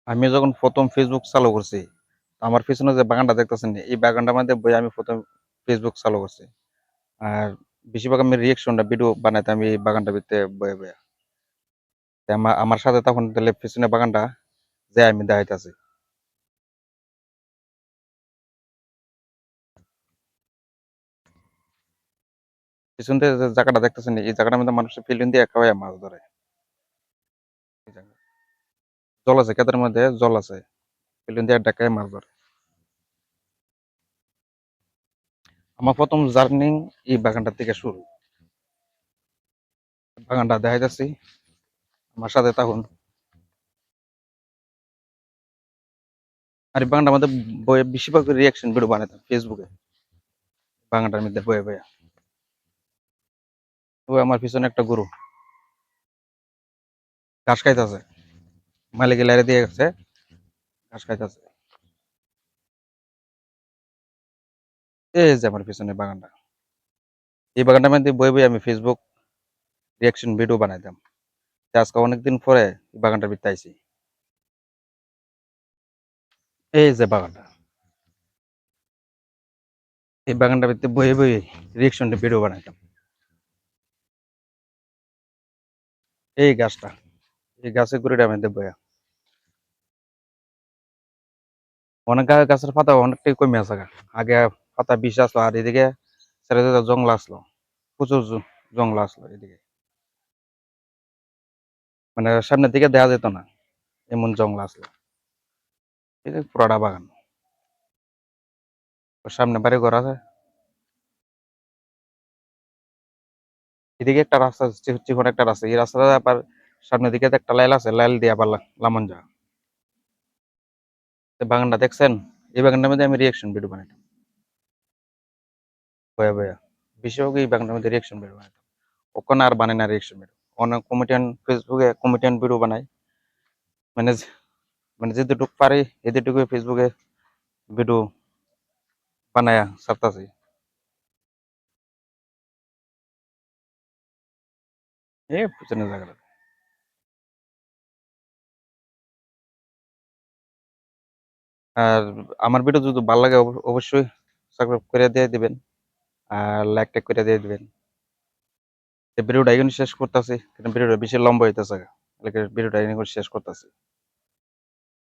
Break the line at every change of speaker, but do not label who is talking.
আমি যখন ১ম ফেসবুক চালু করছি, আমার পিছনে যে বাগানটা দেখতেছেন, এই বাগানটার মধ্যে বইয়া আমি ১ম ফেসবুক চালু করছি। আর বেশিরভাগ আমি রিঅ্যাকশনটা ভিডিও বানাইতাম এই বাগানটার ভিতরে বইয়া, বইয়া। তা আমার সাথে তখন তাহলে পিছনে বাগানটা যেয়ে আমি দেখাইতাছি। পিছন থেকে যে জায়গাটা দেখতেছেন, এই জায়গাটার মধ্যে মানুষের ফিল্ডিং দিয়ে একা মাছ ধরে। এই জায়গা- জল আছে, ক্ষেতের মধ্যে জল আছে। ফিল্ডিং দিয়ে ডাকায় মাছ ধরে। আমার ১ম জার্নিং এই বাগানটা থেকে শুরু। বাগানটা দেখাইতাছি, আমার সাথে তখন। আর এই বাগানটার মধ্যে বইয়ে বেশিরভাগ রিঅ্যাকশন ভিডিও বানাইতাম ফেসবুকে। বাগানটার মধ্যে বয়ে, বয়ে। ওই আমার পিছনে একটা গরু ঘাস খাইতেছে, মালিকে লাইরে দিয়ে গেছে, ঘাস খাইতেছে। এই যে আমার পিছনে বাগানটা, এই বাগানটার মধ্যে বই বই আমি ফেসবুক রিয়াকশন ভিডিও বানাইতাম। তো আজকে অনেকদিন পরে এই বাগানটার ভিতরে আইছি। এই যে বাগানটা, এই বাগানটার ভিতরে বয়ে বয়ে রিয়াকশন ভিডিও বানাইতাম। এই গাছটা, এই গাছের গুড়িটা মধ্যে বয়া অনেক গাছের পাতা অনেকটাই কমে আছে গা। আগে পাতা বিষ আসলো, আর এদিকে ছেড়ে জঙ্গল আসলো, প্রচুর জঙ্গল আসলো এদিকে। মানে সামনের দিকে দেখা যেত না, এমন জঙ্গল আসলো। এই যে পুরাটা বাগান, ওর সামনে বাড়ি ঘর আছে। এদিকে একটা রাস্তা, চিকন একটা রাস্তা, এই রাস্তাটা আবার সামনের দিকে একটা লাইল আছে, লাইল দিয়ে আবার লামন যা। বাগানটা দেখছেন, এই বাগানটার মধ্যে আমি রিয়াকশন ভিডিও বানাইতাম বয়া বয়া। বেশিরভাগ এই বাগানটার মধ্যে রিয়াকশন ভিডিও বানাইতাম। ওখানে আর বানাই না রিয়াকশন ভিডিও। অনেক কমেডিয়ান ফেসবুকে কমেডিয়ান ভিডিও বানাই। মানে মানে যেটুকু পারি এতটুকু ফেসবুকে ভিডিও বানায়া ছাড়তাছি। এই পিছনের জায়গাটা। আর আমার ভিডিও যদি ভালো লাগে অবশ্যই সাবস্ক্রাইব করে দিয়ে দিবেন, আর লাইক টাইক করে দিয়ে দিবেন। এই ভিডিওটা এখানে শেষ করতেছি, কারণ ভিডিওটা বেশি লম্বা হইতেছে। ভিডিওটা এখানে শেষ করতেছি।